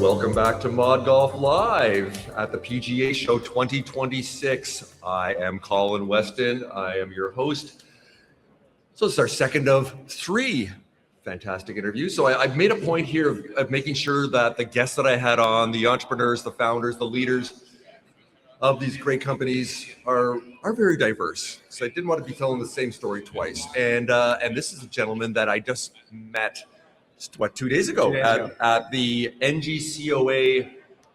Welcome back to Mod Golf Live at the PGA Show 2026. I am Colin Weston. I am your host. So this is our second of three fantastic interviews. So I've made a point here of making sure that the guests that I had on, the entrepreneurs, the founders, the leaders of these great companies are very diverse. So I didn't want to be telling the same story twice. And this is a gentleman that I just met 2 days ago at the NGCOA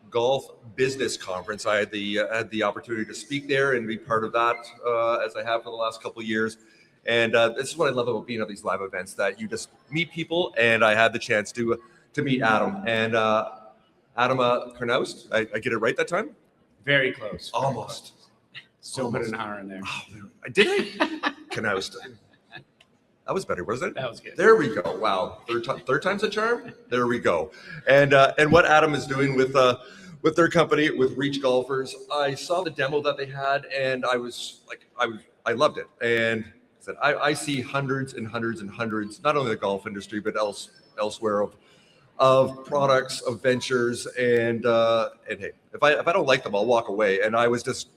Golf Business Conference. I had the opportunity to speak there and be part of that as I have for the last couple of years. And this is what I love about being at these live events, that you just meet people. And I had the chance to meet Adam. And Adam Kanouse, I get it right that time? Very close. Almost. Still put an R in there. Oh, I did I? Kanouse. That was better, wasn't it? That was good. There we go. Wow, third time's a charm. There we go. And what Adam is doing with their company, with Reach Golfers, I saw the demo that they had, and I loved it. And I said, I see hundreds and hundreds and hundreds, not only the golf industry but elsewhere of products, of ventures, and hey, if I don't like them, I'll walk away. And I was just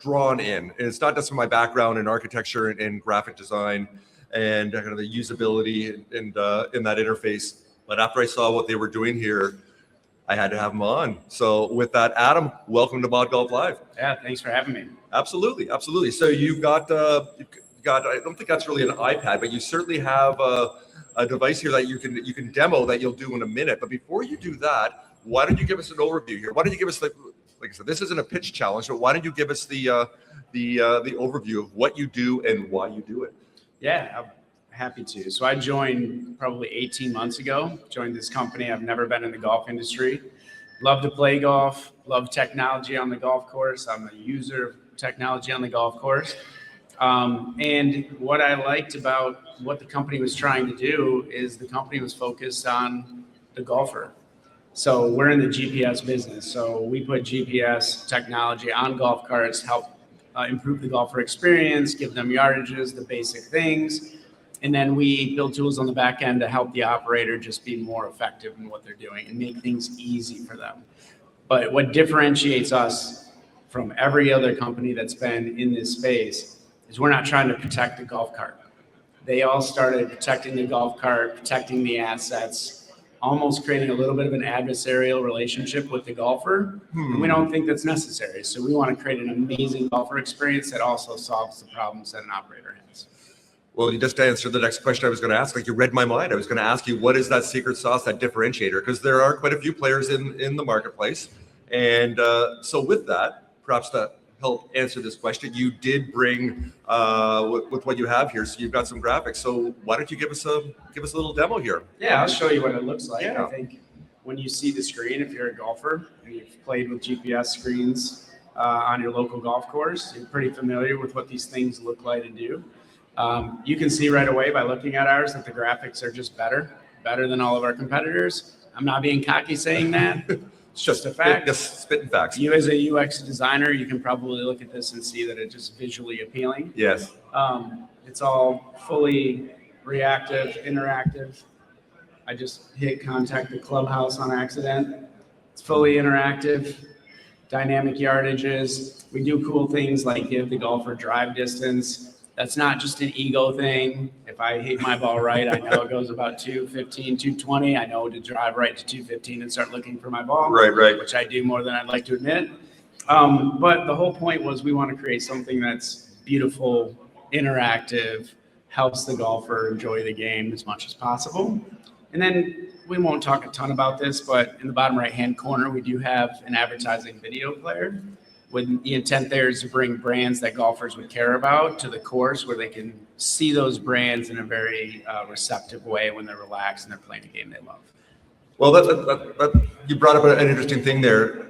drawn in, and it's not just from my background in architecture and graphic design and kind of the usability and in that interface. But after I saw what they were doing here, I had to have them on. So with that, Adam, welcome to Mod Golf Live. Yeah, thanks for having me. Absolutely. So you've got I don't think that's really an iPad, but you certainly have a device here that you can demo that you'll do in a minute. But before you do that, why don't you give us an overview here? Why don't you give us like I said, this isn't a pitch challenge, but why don't you give us the overview of what you do and why you do it? Yeah, I'm happy to. So I joined probably 18 months ago, joined this company. I've never been in the golf industry. Love to play golf, love technology on the golf course. I'm a user of technology on the golf course. And what I liked about what the company was trying to do is the company was focused on the golfer. So we're in the GPS business. So we put GPS technology on golf carts to help improve the golfer experience, give them yardages, the basic things. And then we build tools on the back end to help the operator just be more effective in what they're doing and make things easy for them. But what differentiates us from every other company that's been in this space is we're not trying to protect the golf cart. They all started protecting the golf cart, protecting the assets, almost creating a little bit of an adversarial relationship with the golfer. And we don't think that's necessary. So we want to create an amazing golfer experience that also solves the problems that an operator has. Well, you just answered the next question I was going to ask. Like, you read my mind. I was going to ask you, what is that secret sauce, that differentiator? Because there are quite a few players in the marketplace. And so with that, perhaps to help answer this question, you did bring with what you have here. So you've got some graphics. So why don't you give us a little demo here? Yeah, I'll show you what it looks like. Yeah. I think when you see the screen, if you're a golfer and you've played with GPS screens on your local golf course, you're pretty familiar with what these things look like and do. You can see right away by looking at ours that the graphics are just better than all of our competitors. I'm not being cocky saying that. It's just a fact. Just spitting facts. You as a UX designer, you can probably look at this and see that it's just visually appealing. Yes. It's all fully reactive, interactive. I just hit contact the clubhouse on accident. It's fully interactive, dynamic yardages. We do cool things like give the golfer drive distance. That's not just an ego thing. If I hit my ball right, I know it goes about 215, 220. I know to drive right to 215 and start looking for my ball. Right. Which I do more than I'd like to admit. But the whole point was we want to create something that's beautiful, interactive, helps the golfer enjoy the game as much as possible. And then we won't talk a ton about this, but in the bottom right-hand corner, we do have an advertising video player. With the intent there is to bring brands that golfers would care about to the course where they can see those brands in a very receptive way when they're relaxed and they're playing a game they love. Well, that you brought up an interesting thing there.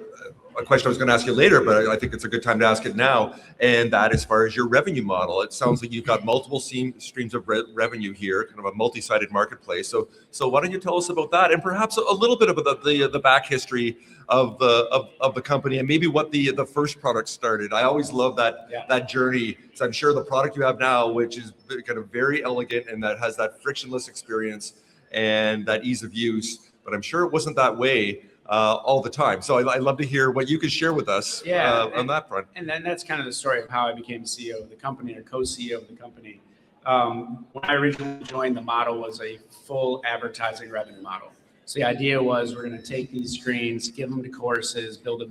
A question I was going to ask you later, but I think it's a good time to ask it now. And that, as far as your revenue model, it sounds like you've got multiple streams of revenue here, kind of a multi-sided marketplace. So why don't you tell us about that, and perhaps a little bit about the back history of the company, and maybe what the first product started. I always love that journey. So I'm sure the product you have now, which is kind of very elegant and that has that frictionless experience and that ease of use, but I'm sure it wasn't that way all the time. So I'd love to hear what you could share with us on that front. And then that's kind of the story of how I became CEO of the company, or co-CEO of the company. When I originally joined, the model was a full advertising revenue model. So the idea was we're going to take these screens, give them to courses, build a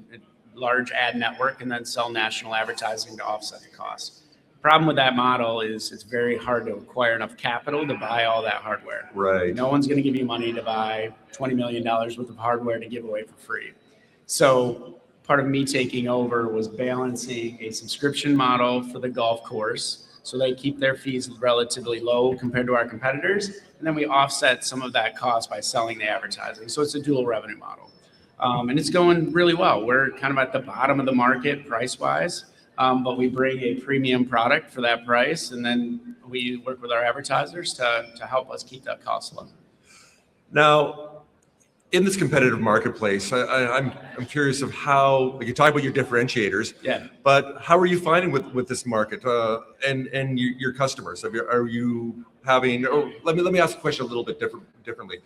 large ad network, and then sell national advertising to offset the cost. The problem with that model is it's very hard to acquire enough capital to buy all that hardware. Right. No one's going to give you money to buy $20 million worth of hardware to give away for free. So part of me taking over was balancing a subscription model for the golf course, so they keep their fees relatively low compared to our competitors. And then we offset some of that cost by selling the advertising. So it's a dual revenue model. And it's going really well. We're kind of at the bottom of the market price-wise, but we bring a premium product for that price. And then we work with our advertisers to help us keep that cost low. Now, in this competitive marketplace, I'm curious of how, like, you talk about your differentiators, but how are you finding with this market and your customers? Are you having? Or let me ask the question a little bit differently.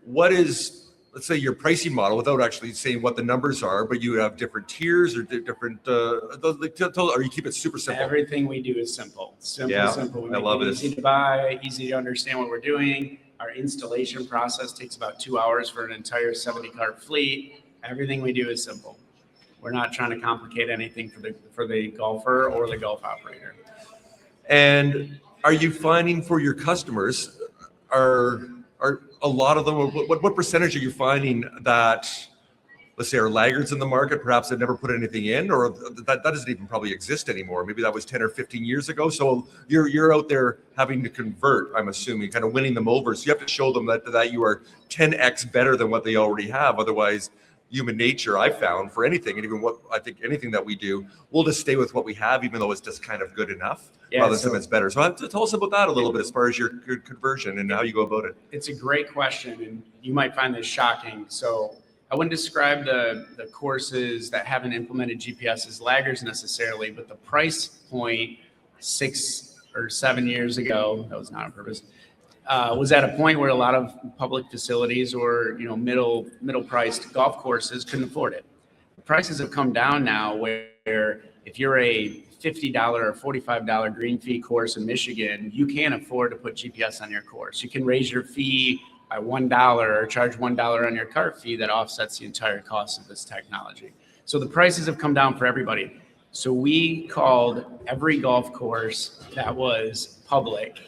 What is, let's say, your pricing model, without actually saying what the numbers are, but you have different tiers or different, or you keep it super simple? Everything we do is simple. Simple. We I love it. Easy to buy, easy to understand what we're doing. Our installation process takes about 2 hours for an entire 70-cart fleet. Everything we do is simple. We're not trying to complicate anything for the golfer or the golf operator. And are you finding for your customers, are a lot of them, what percentage are you finding that, let's say, are laggards in the market, perhaps they've never put anything in, or that doesn't even probably exist anymore? Maybe that was 10 or 15 years ago. So you're out there having to convert, I'm assuming, kind of winning them over. So you have to show them that you are 10x better than what they already have. Otherwise, human nature, I found, for anything, and even what I think anything that we do, we'll just stay with what we have, even though it's just kind of good enough, rather than something that's better. So tell us about that a little bit, as far as your conversion and how you go about it. It's a great question, and you might find this shocking. So I wouldn't describe the courses that haven't implemented GPS as laggards necessarily, but the price point 6 or 7 years ago, that was not on purpose, was at a point where a lot of public facilities or middle priced golf courses couldn't afford it. The prices have come down now, where if you're a $50 or $45 green fee course in Michigan, you can't afford to put GPS on your course. You can raise your fee by $1 or charge $1 on your cart fee that offsets the entire cost of this technology. So the prices have come down for everybody. So we called every golf course that was public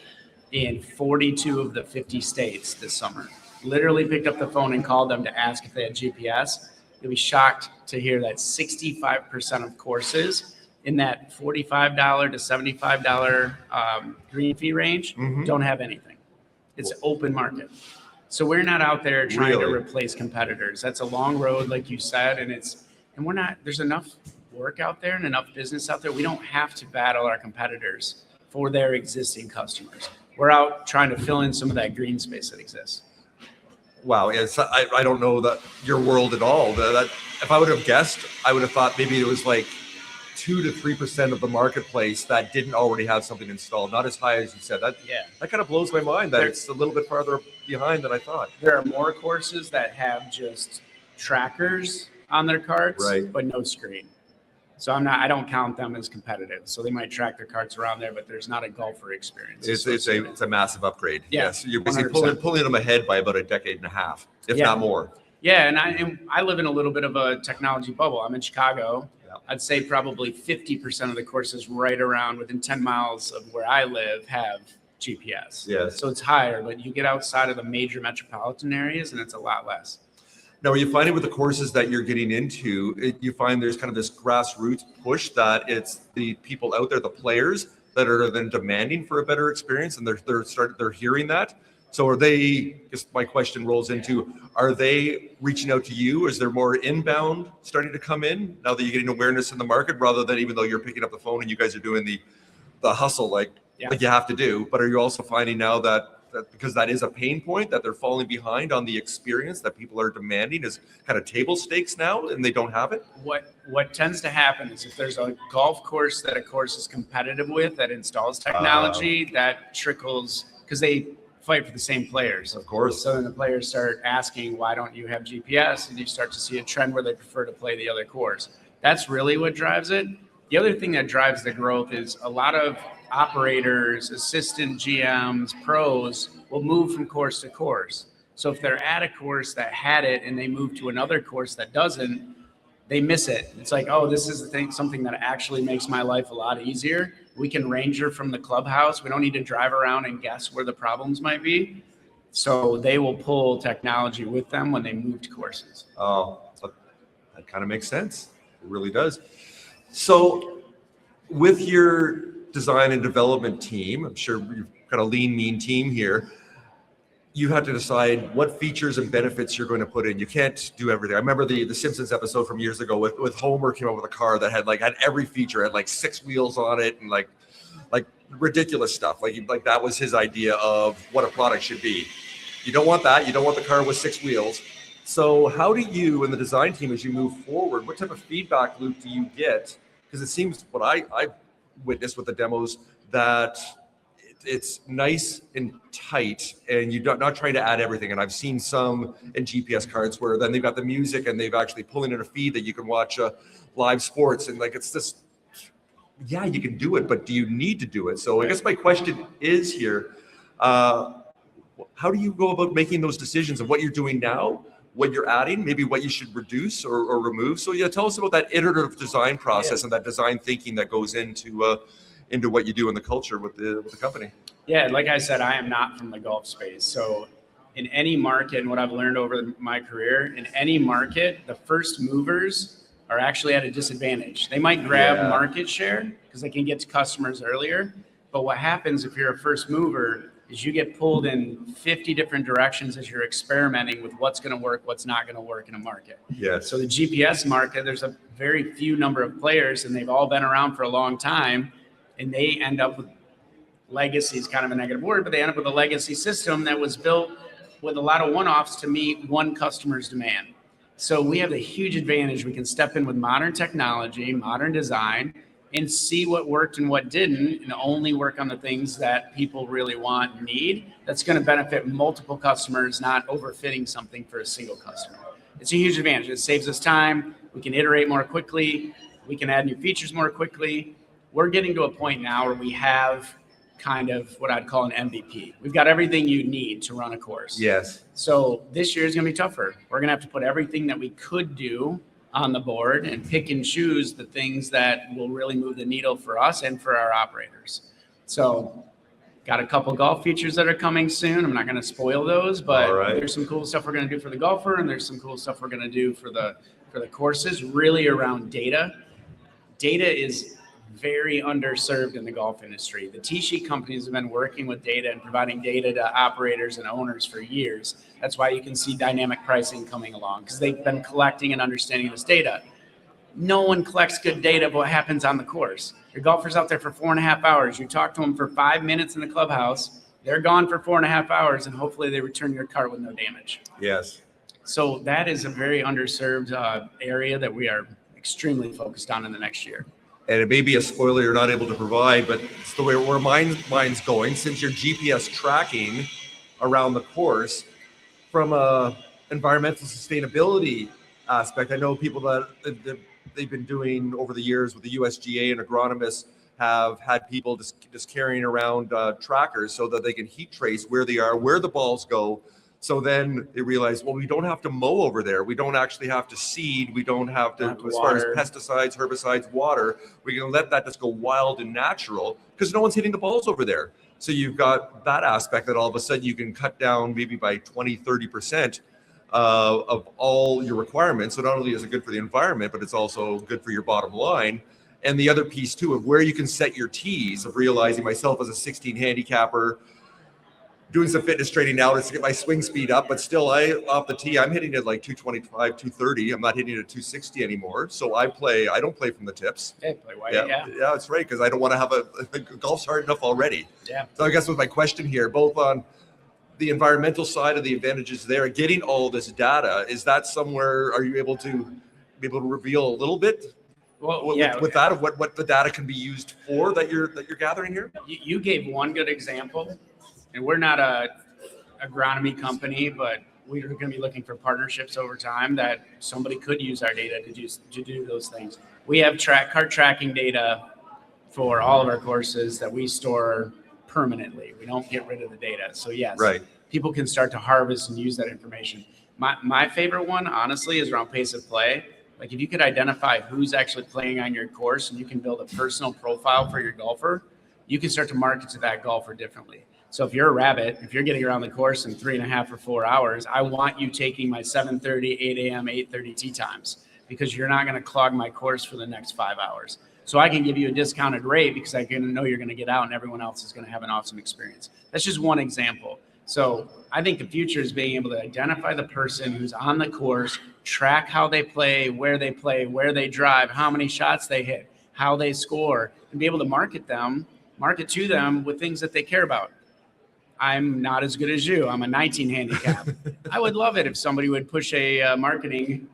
in 42 of the 50 states this summer. Literally picked up the phone and called them to ask if they had GPS. You'll be shocked to hear that 65% of courses in that $45 to $75 green fee range don't have anything. It's open market. So we're not out there trying to replace competitors. That's a long road, like you said, and we're not. There's enough work out there and enough business out there. We don't have to battle our competitors for their existing customers. We're out trying to fill in some of that green space that exists. Wow, I don't know that your world at all. That if I would have guessed, I would have thought maybe it was like 2 to 3% of the marketplace that didn't already have something installed. Not as high as you said. That kind of blows my mind that it's a little bit farther behind than I thought. There are more courses that have just trackers on their carts, but no screen. So I don't count them as competitive. So they might track their carts around there, but there's not a golfer experience. It's a massive upgrade. Yes, you're basically pulling them ahead by about a decade and a half, if not more. Yeah, and I live in a little bit of a technology bubble. I'm in Chicago. I'd say probably 50% of the courses right around within 10 miles of where I live have GPS. Yes. So it's higher, but you get outside of the major metropolitan areas and it's a lot less. Now, are you finding with the courses that you're getting into, you find there's kind of this grassroots push that it's the people out there, the players, that are then demanding for a better experience, and they're hearing that? So are they, just my question rolls into, are they reaching out to you? Is there more inbound starting to come in now that you're getting awareness in the market, rather than even though you're picking up the phone and you guys are doing the hustle like you have to do? But are you also finding now that because that is a pain point, that they're falling behind on the experience that people are demanding is kind of table stakes now and they don't have it? What tends to happen is if there's a golf course that a course is competitive with that installs technology, that trickles, because fight for the same players. Of course. So then the players start asking, why don't you have GPS? And you start to see a trend where they prefer to play the other course. That's really what drives it. The other thing that drives the growth is a lot of operators, assistant GMs, pros will move from course to course. So if they're at a course that had it and they move to another course that doesn't, they miss it. It's like, oh, this is the thing, something that actually makes my life a lot easier. We can ranger from the clubhouse. We don't need to drive around and guess where the problems might be. So they will pull technology with them when they move to courses. Oh, that kind of makes sense. It really does. So with your design and development team, I'm sure you've got a lean, mean team here. You have to decide what features and benefits you're going to put in. You can't do everything. I remember the Simpsons episode from years ago with Homer came up with a car that had every feature, had 6 wheels on it and like ridiculous stuff. Like that was his idea of what a product should be. You don't want that. You don't want the car with 6 wheels. So how do you and the design team, as you move forward, what type of feedback loop do you get? Because it seems what I've witnessed with the demos that it's nice and tight and you're not trying to add everything. And I've seen some in GPS cards where then they've got the music and they've actually pulling in a feed that you can watch live sports. And it's just, yeah, you can do it, but do you need to do it? So I guess my question is here, how do you go about making those decisions of what you're doing now, what you're adding, maybe what you should reduce or remove? So yeah, tell us about that iterative design process and that design thinking that goes into what you do in the culture with the company. Yeah, like I said, I am not from the golf space. So in any market, and what I've learned over my career, in any market, the first movers are actually at a disadvantage. They might grab market share because they can get to customers earlier. But what happens if you're a first mover is you get pulled in 50 different directions as you're experimenting with what's going to work, what's not going to work in a market. Yes. So the GPS market, there's a very few number of players and they've all been around for a long time. And they end up with legacy is kind of a negative word, but they end up with a legacy system that was built with a lot of one-offs to meet one customer's demand. So we have a huge advantage. We can step in with modern technology, modern design, and see what worked and what didn't, and only work on the things that people really want and need. That's going to benefit multiple customers, not overfitting something for a single customer. It's a huge advantage. It saves us time. We can iterate more quickly. We can add new features more quickly. We're getting to a point now where we have kind of what I'd call an MVP. We've got everything you need to run a course. Yes. So this year is going to be tougher. We're going to have to put everything that we could do on the board and pick and choose the things that will really move the needle for us and for our operators. So got a couple golf features that are coming soon. I'm not going to spoil those, but there's some cool stuff we're going to do for the golfer, and there's some cool stuff we're going to do for the courses, really around data. Data is very underserved in the golf industry. The tee sheet companies have been working with data and providing data to operators and owners for years. That's why you can see dynamic pricing coming along, because they've been collecting and understanding this data. No one collects good data of what happens on the course. Your golfer's out there for 4.5 hours. You talk to them for 5 minutes in the clubhouse. They're gone for 4.5 hours, and hopefully they return your cart with no damage. Yes. So that is a very underserved area that we are extremely focused on in the next year. And it may be a spoiler you're not able to provide, but it's the way where mine's going. Since your GPS tracking around the course, from a environmental sustainability aspect, I know people that they've been doing over the years with the USGA and agronomists have had people just carrying around trackers so that they can heat trace where they are, where the balls go. So then they realize, well, we don't have to mow over there. We don't actually have to seed. We don't have to, as far as pesticides, herbicides, water, we can let that just go wild and natural because no one's hitting the balls over there. So you've got that aspect that all of a sudden you can cut down maybe by 20, 30% of all your requirements. So not only is it good for the environment, but it's also good for your bottom line. And the other piece too of where you can set your tees, of realizing myself as a 16 handicapper, doing some fitness training now to get my swing speed up, but still off the tee, I'm hitting it like 225, 230. I'm not hitting it at 260 anymore. So I don't play from the tips. Yeah, play white, yeah, that's right. Because I don't want to have a golf's hard enough already. Yeah. So I guess with my question here, both on the environmental side of the advantages there, getting all this data, is that somewhere, are you able to reveal a little bit? Well, with that of what the data can be used for that you're gathering here? You gave one good example. And we're not a agronomy company, but we're going to be looking for partnerships over time that somebody could use our data to do those things. We have cart tracking data for all of our courses that we store permanently. We don't get rid of the data. So yes, Right. people can start to harvest and use that information. My favorite one, honestly, is around pace of play. Like if you could identify who's actually playing on your course and you can build a personal profile for your golfer, you can start to market to that golfer differently. So if you're a rabbit, if you're getting around the course in 3.5 or 4 hours, I want you taking my 7:30, 8 a.m., 8:30 tee times, because you're not going to clog my course for the next 5 hours. So I can give you a discounted rate because I can know you're going to get out and everyone else is going to have an awesome experience. That's just one example. So I think the future is being able to identify the person who's on the course, track how they play, where they drive, how many shots they hit, how they score, and be able to market to them with things that they care about. I'm not as good as you. I'm a 19 handicap. I would love it if somebody would push a marketing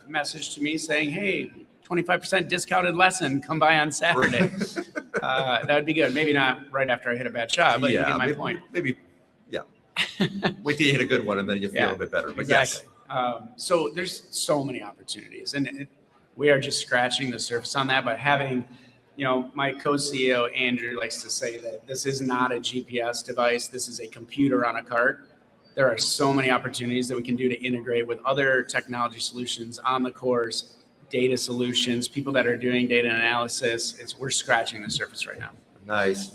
message to me saying, hey, 25% discounted lesson, come by on Saturday. That would be good. Maybe not right after I hit a bad shot, but you get my point. Maybe, yeah. Wait till you hit a good one and then you feel a bit better. But exactly. Yes. So there's so many opportunities, and we are just scratching the surface on that. But having, my co-CEO, Andrew, likes to say that this is not a GPS device. This is a computer on a cart. There are so many opportunities that we can do to integrate with other technology solutions on the course, data solutions, people that are doing data analysis. We're scratching the surface right now. Nice.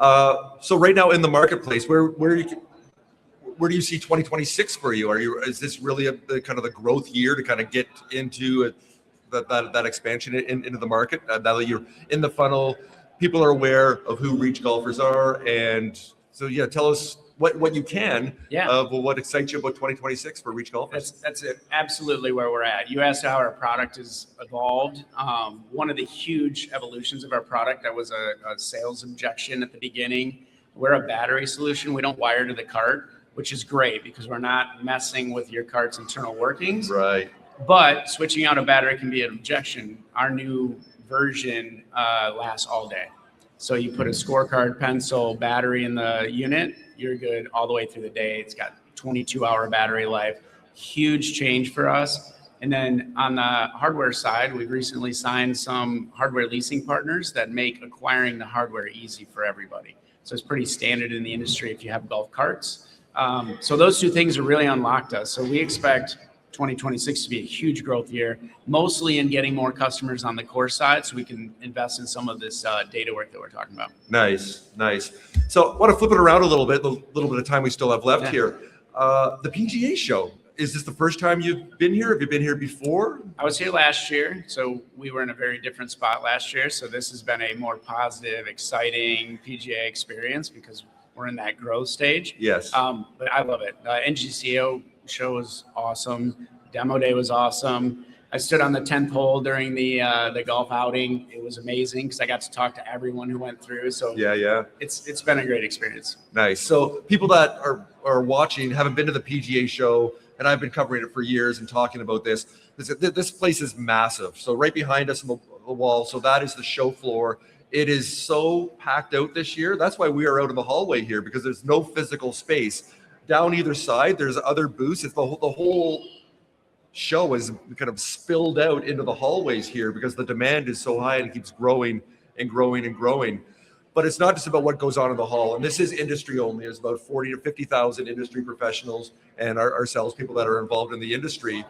So right now in the marketplace, where do you see 2026 for you? Is this really the kind of the growth year to kind of get into that expansion into the market? Now that you're in the funnel, people are aware of who Reach golfers are, and so tell us what you can of what excites you about 2026 for Reach golfers. That's it. Absolutely where we're at. You asked how our product has evolved. One of the huge evolutions of our product that was a sales objection at the beginning. We're a battery solution. We don't wire to the cart, which is great because we're not messing with your cart's internal workings. Right. But switching out a battery can be an objection. Our new version lasts all day. So you put a scorecard, pencil, battery in the unit, you're good all the way through the day. It's got 22-hour battery life. Huge change for us. And then on the hardware side, we've recently signed some hardware leasing partners that make acquiring the hardware easy for everybody. So it's pretty standard in the industry if you have golf carts. So those two things have really unlocked us. So we expect 2026 to be a huge growth year, mostly in getting more customers on the course side so we can invest in some of this data work that we're talking about. Nice. So I want to flip it around a little bit of time we still have left here. The PGA Show, is this the first time you've been here? Have you been here before? I was here last year, so we were in a very different spot last year. So this has been a more positive, exciting PGA experience because we're in that growth stage. Yes. But I love it. NGCO show was awesome. Demo day was awesome. I stood on the 10th hole during the golf outing. It was amazing because I got to talk to everyone who went through. So it's been a great experience. Nice. So people that are watching haven't been to the PGA Show, and I've been covering it for years and talking about this. This place is massive. So right behind us on the wall, so that is the show floor. It is so packed out this year. That's why we are out in the hallway here, because there's no physical space. Down either side, there's other booths. It's the whole show is kind of spilled out into the hallways here because the demand is so high and it keeps growing and growing and growing. But it's not just about what goes on in the hall. And this is industry only. There's about 40 to 50,000 industry professionals and our salespeople that are involved in the industry.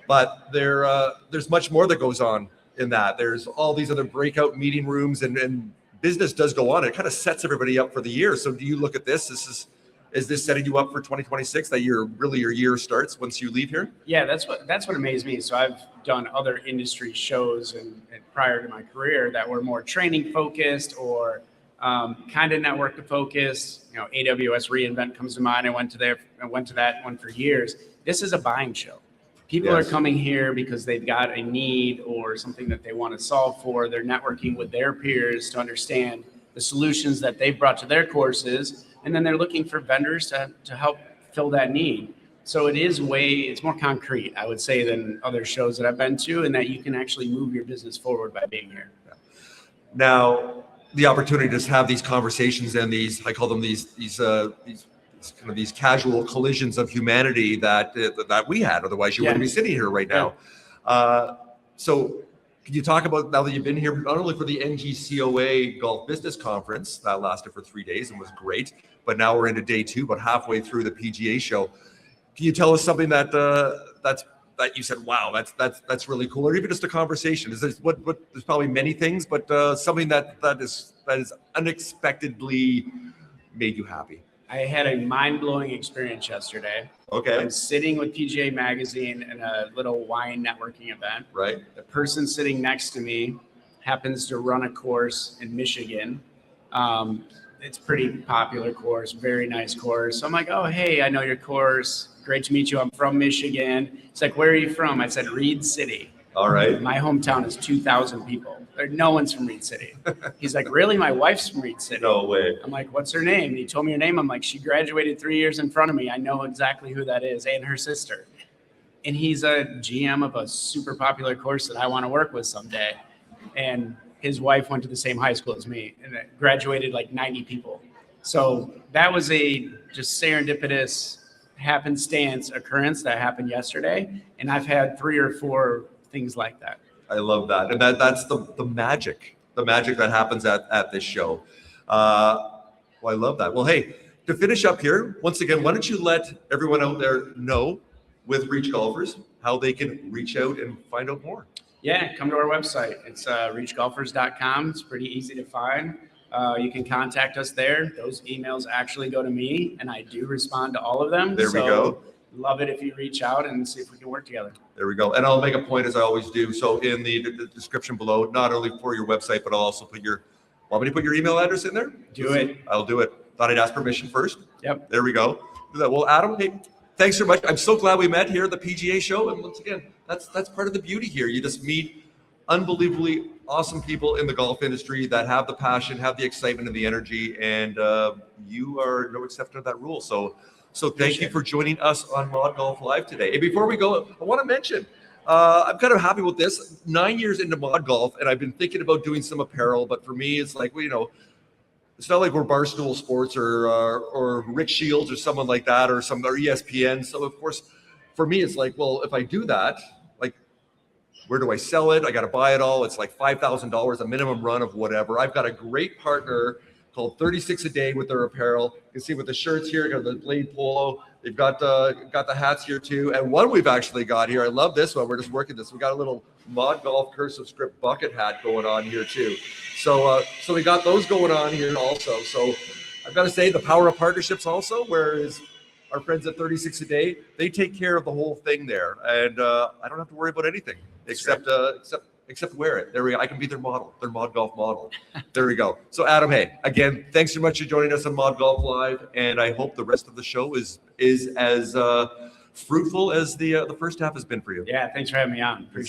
But there's much more that goes on in that. There's all these other breakout meeting rooms and business does go on. It kind of sets everybody up for the year. So do you look at this? Is this setting you up for 2026, that your year starts once you leave here? Yeah, that's what amazed me. So I've done other industry shows and prior to my career that were more training focused or kind of network focused. AWS reInvent comes to mind. I went to that one for years. This is a buying show. People are coming here because they've got a need or something that they want to solve for. They're networking with their peers to understand the solutions that they've brought to their courses. And then they're looking for vendors to help fill that need. So it's more concrete, I would say, than other shows that I've been to, and that you can actually move your business forward by being here. Now, the opportunity to have these conversations and I call them these kind of these casual collisions of humanity that we had. Otherwise, you wouldn't be sitting here right now. So can you talk about, now that you've been here, not only for the NGCOA Golf Business Conference that lasted for 3 days and was great, but now we're into day 2, but halfway through the PGA Show. Can you tell us something that you said, wow, that's really cool, or even just a conversation? Is this what there's probably many things, but something that is unexpectedly made you happy? I had a mind-blowing experience yesterday. Okay. I'm sitting with PGA Magazine in a little wine networking event. Right. The person sitting next to me happens to run a course in Michigan. It's a pretty popular course, very nice course. So I'm like, oh, hey, I know your course. Great to meet you. I'm from Michigan. It's like, where are you from? I said, Reed City. All right. My hometown is 2,000 people. No one's from Reed City. He's like, really? My wife's from Reed City. No way. I'm like, what's her name? And he told me her name. I'm like, she graduated 3 years in front of me. I know exactly who that is, and her sister. And he's a GM of a super popular course that I want to work with someday. And his wife went to the same high school as me and graduated like 90 people. So that was a just serendipitous happenstance occurrence that happened yesterday. And I've had 3 or 4 things like that. I love that. And that's the magic that happens at this show. Well, I love that. Well, hey, to finish up here, once again, why don't you let everyone out there know with Reach Golfers how they can reach out and find out more? Yeah, come to our website. It's reachgolfers.com. It's pretty easy to find. You can contact us there. Those emails actually go to me, and I do respond to all of them. There we go. Love it if you reach out and see if we can work together. There we go. And I'll make a point, as I always do. So in the description below, not only for your website, but I'll also want me to put your email address in there? Do it. I'll do it. Thought I'd ask permission first. Yep. There we go. Do that. Well, Adam, hey, thanks so much. I'm so glad we met here at the PGA Show. And once again, that's part of the beauty here. You just meet unbelievably awesome people in the golf industry that have the passion, have the excitement and the energy, and you are no exception to that rule. So thank you for joining us on Mod Golf Live today. And before we go, I want to mention, I'm kind of happy with this. 9 years into Mod Golf, and I've been thinking about doing some apparel, but for me, it's like, well, it's not like we're Barstool Sports or Rick Shields or someone like that, or ESPN. So of course, for me, it's like, well, if I do that, like, where do I sell it? I got to buy it all. It's like $5,000, a minimum run of whatever. I've got a great partner called 36 a Day with their apparel. You can see with the shirts here, got the Blade Polo. They've got the hats here too. And one we've actually got here, I love this one. We're just working this. We got a little Mod Golf cursive script bucket hat going on here too. So we got those going on here also. So I've got to say, the power of partnerships also, whereas our friends at 36 a Day, they take care of the whole thing there. And I don't have to worry about anything except wear it. There we go. I can be their model, their Mod Golf model. There we go. So Adam, hey, again, thanks so much for joining us on Mod Golf Live. And I hope the rest of the show is as fruitful as the first half has been for you. Yeah, thanks for having me on. Appreciate it.